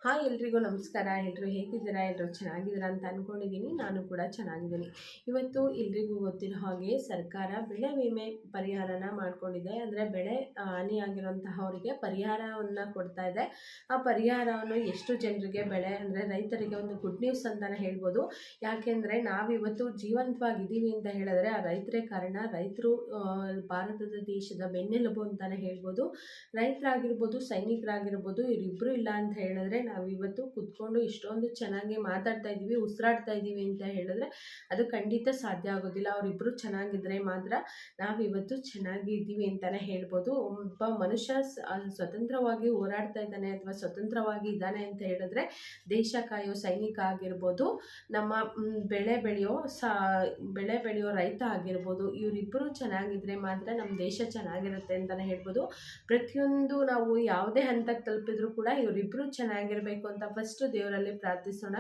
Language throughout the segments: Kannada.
ಹಾಯ್ ಎಲ್ರಿಗೂ ನಮಸ್ಕಾರ. ಎಲ್ಲರೂ ಹೇಗಿದ್ದೀರಾ? ಎಲ್ಲರೂ ಚೆನ್ನಾಗಿದ್ದೀರಾ ಅಂತ ಅಂದ್ಕೊಂಡಿದ್ದೀನಿ. ನಾನು ಕೂಡ ಚೆನ್ನಾಗಿದ್ದೀನಿ. ಇವತ್ತು ಎಲ್ರಿಗೂ ಗೊತ್ತಿರೋ ಹಾಗೆ ಸರ್ಕಾರ ಬೆಳೆ ವಿಮೆ ಪರಿಹಾರನ ಮಾಡಿಕೊಂಡಿದೆ. ಅಂದರೆ ಬೆಳೆ ಹಾನಿಯಾಗಿರುವಂತಹವರಿಗೆ ಪರಿಹಾರವನ್ನು ಕೊಡ್ತಾ ಇದೆ. ಆ ಪರಿಹಾರವನ್ನು ಎಷ್ಟು ಜನರಿಗೆ ಅಂದರೆ ರೈತರಿಗೆ ಒಂದು ಗುಡ್ ನ್ಯೂಸ್ ಅಂತಲೇ ಹೇಳ್ಬೋದು. ಯಾಕೆಂದರೆ ನಾವಿವತ್ತು ಜೀವಂತವಾಗಿದ್ದೀವಿ ಅಂತ ಹೇಳಿದ್ರೆ ಆ ರೈತರೇ ಕಾರಣ. ರೈತರು ಭಾರತದ ದೇಶದ ಬೆನ್ನೆಲುಬು ಅಂತಲೇ ಹೇಳ್ಬೋದು. ರೈತರಾಗಿರ್ಬೋದು, ಸೈನಿಕರಾಗಿರ್ಬೋದು, ಇವರಿಬ್ಬರು ಇಲ್ಲ ಅಂತ ಹೇಳಿದ್ರೆ ನಾವು ಇವತ್ತು ಕುತ್ಕೊಂಡು ಇಷ್ಟೊಂದು ಚೆನ್ನಾಗಿ ಮಾತಾಡ್ತಾ ಇದ್ದೀವಿ, ಉಸಿರಾಡ್ತಾ ಇದ್ದೀವಿ ಅಂತ ಹೇಳಿದ್ರೆ ಅದು ಖಂಡಿತ ಸಾಧ್ಯ ಆಗೋದಿಲ್ಲ. ಅವರಿಬ್ಬರು ಚೆನ್ನಾಗಿದ್ರೆ ಮಾತ್ರ ನಾವಿವತ್ತು ಚೆನ್ನಾಗಿ ಇದ್ದೀವಿ ಅಂತಲೇ ಹೇಳ್ಬೋದು. ಒಬ್ಬ ಮನುಷ್ಯ ಸ್ವತಂತ್ರವಾಗಿ ಹೋರಾಡ್ತಾ ಇದ್ದಾನೆ ಅಥವಾ ಸ್ವತಂತ್ರವಾಗಿ ಇದ್ದಾನೆ ಅಂತ ಹೇಳಿದ್ರೆ ದೇಶ ಕಾಯೋ ಸೈನಿಕ ಆಗಿರ್ಬೋದು, ನಮ್ಮ ಬೆಳೆ ಬೆಳೆಯೋ ರೈತ ಆಗಿರ್ಬೋದು, ಇವರಿಬ್ಬರು ಚೆನ್ನಾಗಿದ್ರೆ ಮಾತ್ರ ನಮ್ಮ ದೇಶ ಚೆನ್ನಾಗಿರುತ್ತೆ ಅಂತಲೇ ಹೇಳ್ಬೋದು. ಪ್ರತಿಯೊಂದು ನಾವು ಯಾವುದೇ ಹಂತಕ್ಕೆ ತಲುಪಿದ್ರು ಕೂಡ ಇವರಿಬ್ಬರು ಚೆನ್ನಾಗಿರ್ಬೇಕು ಅಂತ ಫಸ್ಟು ದೇವರಲ್ಲಿ ಪ್ರಾರ್ಥಿಸೋಣ.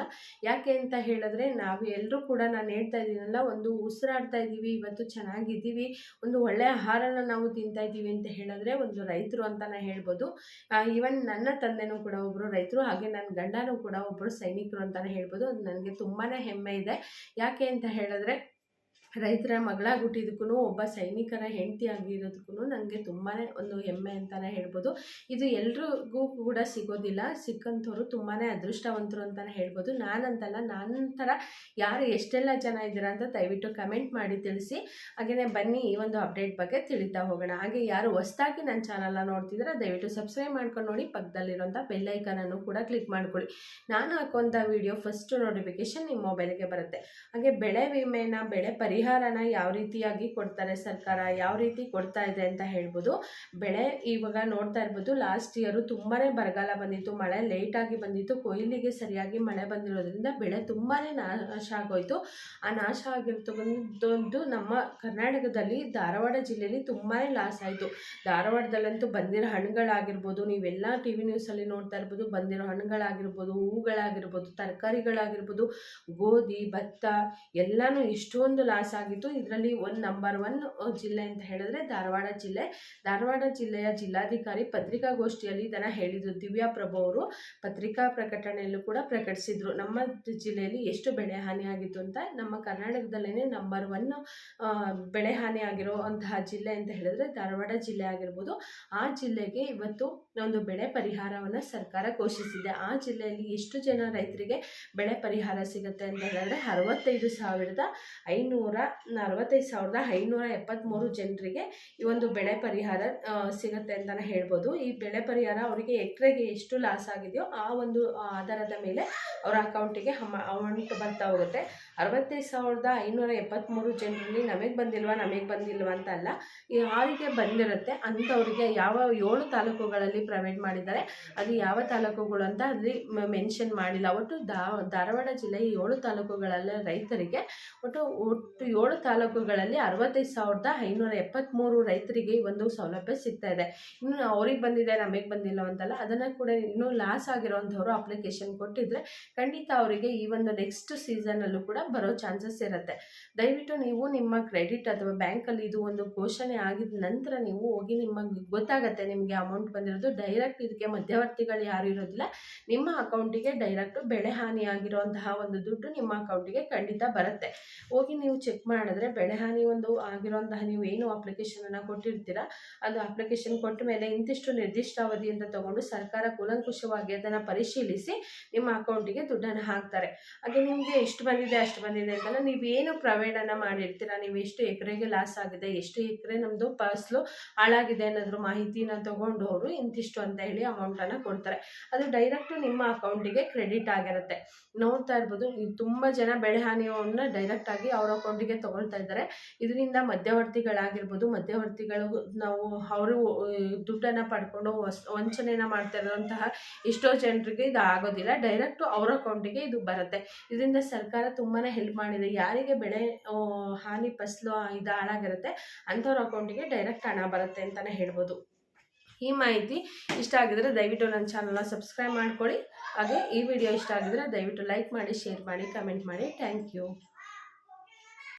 ಯಾಕೆ ಅಂತ ಹೇಳಿದ್ರೆ ನಾವು ಎಲ್ಲರೂ ಕೂಡ ನಾನು ಹೇಳ್ತಾ ಇದ್ದೀನಲ್ಲ, ಒಂದು ಉಸಿರಾಡ್ತಾ ಇದ್ದೀವಿ, ಇವತ್ತು ಚೆನ್ನಾಗಿದ್ದೀವಿ, ಒಂದು ಒಳ್ಳೆಯ ಆಹಾರನ ನಾವು ತಿಂತಾ ಇದ್ದೀವಿ ಅಂತ ಹೇಳಿದ್ರೆ ಒಂದು ರೈತರು ಅಂತಲೇ ಹೇಳ್ಬೋದು. ಈವನ್ ನನ್ನ ತಂದೆನೂ ಕೂಡ ಒಬ್ಬರು ರೈತರು, ಹಾಗೆ ನನ್ನ ಗಂಡನೂ ಕೂಡ ಒಬ್ಬರು ಸೈನಿಕರು ಅಂತಲೇ ಹೇಳ್ಬೋದು. ಅದು ನನಗೆ ತುಂಬಾ ಹೆಮ್ಮೆ ಇದೆ. ಯಾಕೆ ಅಂತ ಹೇಳಿದ್ರೆ ರೈತರ ಮಗಳಾಗಿ ಹುಟ್ಟಿದಕ್ಕೂ ಒಬ್ಬ ಸೈನಿಕರ ಹೆಂಡತಿ ಆಗಿರೋದಕ್ಕೂ ನನಗೆ ತುಂಬಾ ಒಂದು ಹೆಮ್ಮೆ ಅಂತಲೇ ಹೇಳ್ಬೋದು. ಇದು ಎಲ್ರಿಗೂ ಕೂಡ ಸಿಗೋದಿಲ್ಲ. ಸಿಕ್ಕಂಥವ್ರು ತುಂಬಾ ಅದೃಷ್ಟವಂತರು ಅಂತಲೇ ಹೇಳ್ಬೋದು. ನಾನಂತಲ್ಲ, ನಂತರ ಯಾರು ಎಷ್ಟೆಲ್ಲ ಜನ ಇದ್ದೀರಾ ಅಂತ ದಯವಿಟ್ಟು ಕಮೆಂಟ್ ಮಾಡಿ ತಿಳಿಸಿ. ಹಾಗೆಯೇ ಬನ್ನಿ ಈ ಒಂದು ಅಪ್ಡೇಟ್ ಬಗ್ಗೆ ತಿಳಿತಾ ಹೋಗೋಣ. ಹಾಗೆ ಯಾರು ಹೊಸದಾಗಿ ನನ್ನ ಚಾನಲ್ನ ನೋಡ್ತಿದ್ರೆ ದಯವಿಟ್ಟು ಸಬ್ಸ್ಕ್ರೈಬ್ ಮಾಡ್ಕೊಂಡು ನೋಡಿ, ಪಕ್ಕದಲ್ಲಿರೋಂಥ ಬೆಲ್ಲೈಕನನ್ನು ಕೂಡ ಕ್ಲಿಕ್ ಮಾಡ್ಕೊಳ್ಳಿ. ನಾನು ಹಾಕುವಂಥ ವಿಡಿಯೋ ಫಸ್ಟು ನೋಟಿಫಿಕೇಶನ್ ನಿಮ್ಮ ಮೊಬೈಲ್ಗೆ ಬರುತ್ತೆ. ಹಾಗೆ ಬೆಳೆ ವಿಮೆನ, ಬೆಳೆ ಪರಿಹಾರನ ಯಾವ ರೀತಿಯಾಗಿ ಕೊಡ್ತಾರೆ ಸರ್ಕಾರ, ಯಾವ ರೀತಿ ಕೊಡ್ತಾ ಇದೆ ಅಂತ ಹೇಳ್ಬೋದು. ಬೆಳೆ ಇವಾಗ ನೋಡ್ತಾ ಇರ್ಬೋದು, ಲಾಸ್ಟ್ ಇಯರು ತುಂಬಾ ಬರಗಾಲ ಬಂದಿತ್ತು, ಮಳೆ ಲೇಟಾಗಿ ಬಂದಿತ್ತು, ಕೊಯ್ಲಿಗೆ ಸರಿಯಾಗಿ ಮಳೆ ಬಂದಿರೋದ್ರಿಂದ ಬೆಳೆ ತುಂಬಾ ನಾಶ ಆಗೋಯ್ತು. ಆ ನಾಶ ಆಗಿರ್ತಕ್ಕಂಥದ್ದು ನಮ್ಮ ಕರ್ನಾಟಕದಲ್ಲಿ ಧಾರವಾಡ ಜಿಲ್ಲೆಯಲ್ಲಿ ತುಂಬಾ ಲಾಸ್ ಆಯಿತು. ಧಾರವಾಡದಲ್ಲಂತೂ ಬಂದಿರೋ ಹಣ್ಣುಗಳಾಗಿರ್ಬೋದು, ನೀವೆಲ್ಲ ಟಿ ವಿ ನ್ಯೂಸಲ್ಲಿ ನೋಡ್ತಾ ಇರ್ಬೋದು, ಬಂದಿರೋ ಹಣ್ಣುಗಳಾಗಿರ್ಬೋದು, ಹೂಗಳಾಗಿರ್ಬೋದು, ತರಕಾರಿಗಳಾಗಿರ್ಬೋದು, ಗೋಧಿ, ಭತ್ತ ಎಲ್ಲನೂ ಇಷ್ಟೊಂದು ಲಾಸ್ ಆಗಿತ್ತು. ಇದರಲ್ಲಿ ನಂಬರ್ 1 ಜಿಲ್ಲೆ ಅಂತ ಹೇಳಿದ್ರೆ ಧಾರವಾಡ ಜಿಲ್ಲೆ. ಧಾರವಾಡ ಜಿಲ್ಲೆಯ ಜಿಲ್ಲಾಧಿಕಾರಿ ಪತ್ರಿಕಾಗೋಷ್ಠಿಯಲ್ಲಿ ಇದನ್ನು ಹೇಳಿದರು. ದಿವ್ಯಾ ಪ್ರಭು ಅವರು ಪತ್ರಿಕಾ ಪ್ರಕಟಣೆಯಲ್ಲೂ ಕೂಡ ಪ್ರಕಟಿಸಿದ್ರು, ನಮ್ಮ ಜಿಲ್ಲೆಯಲ್ಲಿ ಎಷ್ಟು ಬೆಳೆ ಹಾನಿ ಆಗಿತ್ತು ಅಂತ. ನಮ್ಮ ಕರ್ನಾಟಕದಲ್ಲೇ ನಂಬರ್ 1 ಬೆಳೆ ಹಾನಿ ಆಗಿರುವಂತಹ ಜಿಲ್ಲೆ ಅಂತ ಹೇಳಿದ್ರೆ ಧಾರವಾಡ ಜಿಲ್ಲೆ ಆಗಿರ್ಬೋದು. ಆ ಜಿಲ್ಲೆಗೆ ಇವತ್ತು ಒಂದು ಬೆಳೆ ಪರಿಹಾರವನ್ನು ಸರ್ಕಾರ ಘೋಷಿಸಿದೆ. ಆ ಜಿಲ್ಲೆಯಲ್ಲಿ ಎಷ್ಟು ಜನ ರೈತರಿಗೆ ಬೆಳೆ ಪರಿಹಾರ ಸಿಗುತ್ತೆ ಅಂತ ಹೇಳಿದ್ರೆ 65,573 ಜನರಿಗೆ ಈ ಒಂದು ಬೆಳೆ ಪರಿಹಾರ ಸಿಗುತ್ತೆ ಅಂತಲೇ ಹೇಳ್ಬೋದು. ಈ ಬೆಳೆ ಪರಿಹಾರ ಅವರಿಗೆ ಎಕರೆಗೆ ಎಷ್ಟು ಲಾಸ್ ಆಗಿದೆಯೋ ಆ ಒಂದು ಆಧಾರದ ಮೇಲೆ ಅವರ ಅಕೌಂಟಿಗೆ ಅಮೌಂಟ್ ಬರ್ತಾ ಹೋಗುತ್ತೆ. 65,573 ಜನರಲ್ಲಿ ನಮಗೆ ಬಂದಿಲ್ವಾ ಅಂತ ಅಲ್ಲ, ಯಾರಿಗೆ ಬಂದಿರುತ್ತೆ ಅಂಥವರಿಗೆ ಯಾವ 7 ತಾಲೂಕುಗಳಲ್ಲಿ ಪ್ರೊವೈಡ್ ಮಾಡಿದ್ದಾರೆ. ಅದು ಯಾವ ತಾಲೂಕುಗಳು ಅಂತ ಅಲ್ಲಿ ಮೆನ್ಷನ್ ಮಾಡಿಲ್ಲ. ಒಟ್ಟು ಧಾರವಾಡ ಜಿಲ್ಲೆಯ 7 ತಾಲೂಕುಗಳಲ್ಲಿ ರೈತರಿಗೆ ಒಟ್ಟು 7 ತಾಲೂಕುಗಳಲ್ಲಿ 65,573 ರೈತರಿಗೆ ಈ ಒಂದು ಸೌಲಭ್ಯ ಸಿಗ್ತಾ ಇದೆ. ಇನ್ನು ಅವ್ರಿಗೆ ಬಂದಿದೆ, ನಮಗೆ ಬಂದಿಲ್ಲ ಅಂತಲ್ಲ, ಅದನ್ನು ಕೂಡ ಇನ್ನೂ ಲಾಸ್ ಆಗಿರೋಂಥವ್ರು ಅಪ್ಲಿಕೇಶನ್ ಕೊಟ್ಟಿದ್ರೆ ಖಂಡಿತ ಅವರಿಗೆ ಈ ಒಂದು ನೆಕ್ಸ್ಟ್ ಸೀಸನಲ್ಲೂ ಕೂಡ ಬರೋ ಚಾನ್ಸಸ್ ಇರುತ್ತೆ. ದಯವಿಟ್ಟು ನೀವು ನಿಮ್ಮ ಕ್ರೆಡಿಟ್ ಅಥವಾ ಬ್ಯಾಂಕಲ್ಲಿ ಇದು ಒಂದು ಘೋಷಣೆ ಆಗಿದ ನಂತರ ನೀವು ಹೋಗಿ ನಿಮಗೆ ಗೊತ್ತಾಗುತ್ತೆ ನಿಮಗೆ ಅಮೌಂಟ್ ಬಂದಿರೋದು. ಡೈರೆಕ್ಟ್ ಇದಕ್ಕೆ ಮಧ್ಯವರ್ತಿಗಳು ಯಾರು ಇರೋದಿಲ್ಲ, ನಿಮ್ಮ ಅಕೌಂಟಿಗೆ ಡೈರೆಕ್ಟ್ ಬೆಳೆ ಹಾನಿ ಆಗಿರುವಂತಹ ಒಂದು ದುಡ್ಡು ನಿಮ್ಮ ಅಕೌಂಟಿಗೆ ಖಂಡಿತ ಬರುತ್ತೆ. ಹೋಗಿ ನೀವು ಚೆಕ್ ಮಾಡಿದ್ರೆ ಬೆಳೆ ಹಾನಿ ಒಂದು ಆಗಿರುವಂತಹ ನೀವು ಏನು ಅಪ್ಲಿಕೇಶನನ್ನು ಕೊಟ್ಟಿರ್ತೀರಾ, ಅದು ಅಪ್ಲಿಕೇಶನ್ ಕೊಟ್ಟ ಮೇಲೆ ಇಂತಿಷ್ಟು ನಿರ್ದಿಷ್ಟ ಅವಧಿ ಅಂತ ತಗೊಂಡು ಸರ್ಕಾರ ಕೂಲಂಕುಷವಾಗಿ ಅದನ್ನು ಪರಿಶೀಲಿಸಿ ನಿಮ್ಮ ಅಕೌಂಟಿಗೆ ದುಡ್ಡನ್ನು ಹಾಕ್ತಾರೆ. ಹಾಗೆ ನಿಮಗೆ ಎಷ್ಟು ಬಂದಿದೆ ಅಷ್ಟು ಬಂದಿದೆ ಅಂತಲ್ಲ, ನೀವೇನು ಪ್ರೊವೈಡನ್ನು ಮಾಡಿರ್ತೀರಾ, ನೀವು ಎಷ್ಟು ಎಕರೆಗೆ ಲಾಸ್ ಆಗಿದೆ, ಎಷ್ಟು ಎಕರೆ ನಮ್ಮದು ಫಸಲು ಹಾಳಾಗಿದೆ ಅನ್ನೋದ್ರ ಮಾಹಿತಿನ ತಗೊಂಡು ಅವರು ಇಂತಿಷ್ಟು ಅಂತ ಹೇಳಿ ಅಮೌಂಟನ್ನು ಕೊಡ್ತಾರೆ. ಅದು ಡೈರೆಕ್ಟು ನಿಮ್ಮ ಅಕೌಂಟಿಗೆ ಕ್ರೆಡಿಟ್ ಆಗಿರುತ್ತೆ. ನೋಡ್ತಾ ಇರ್ಬೋದು, ತುಂಬ ಜನ ಬೆಳೆ ಹಾನಿಯನ್ನು ಡೈರೆಕ್ಟ್ ಆಗಿ ಅವ್ರ ಅಕೌಂಟಿಗೆ ತಗೊಳ್ತಾ ಇದ್ದಾರೆ. ಇದರಿಂದ ಮಧ್ಯವರ್ತಿಗಳು ನಾವು ಅವರು ದುಡ್ಡನ್ನು ಪಡ್ಕೊಂಡು ವಂಚನೆಯನ್ನು ಮಾಡ್ತಾ ಇರುವಂತಹ ಎಷ್ಟೋ ಜನರಿಗೆ ಇದು ಆಗೋದಿಲ್ಲ. ಡೈರೆಕ್ಟು ಅವ್ರ ಅಕೌಂಟಿಗೆ ಇದು ಬರುತ್ತೆ. ಇದರಿಂದ ಸರ್ಕಾರ ತುಂಬಾ ಹೆಲ್ಪ್ ಮಾಡಿದೆ. ಯಾರಿಗೆ ಬೆಳೆ ಹಾನಿ ಫಸಲು ಇದು ಹಾಳಾಗಿರುತ್ತೆ ಅಂಥವ್ರ ಅಕೌಂಟಿಗೆ ಡೈರೆಕ್ಟ್ ಹಣ ಬರುತ್ತೆ ಅಂತಲೇ ಹೇಳ್ಬೋದು. ಈ ಮಾಹಿತಿ ಇಷ್ಟ ಆಗಿದ್ರೆ ದಯವಿಟ್ಟು ನನ್ನ ಚಾನಲ್ನ ಸಬ್ಸ್ಕ್ರೈಬ್ ಮಾಡ್ಕೊಳ್ಳಿ. ಹಾಗೆ ಈ ವಿಡಿಯೋ ಇಷ್ಟ ಆಗಿದ್ರೆ ದಯವಿಟ್ಟು ಲೈಕ್ ಮಾಡಿ, ಶೇರ್ ಮಾಡಿ, ಕಮೆಂಟ್ ಮಾಡಿ. Thank you.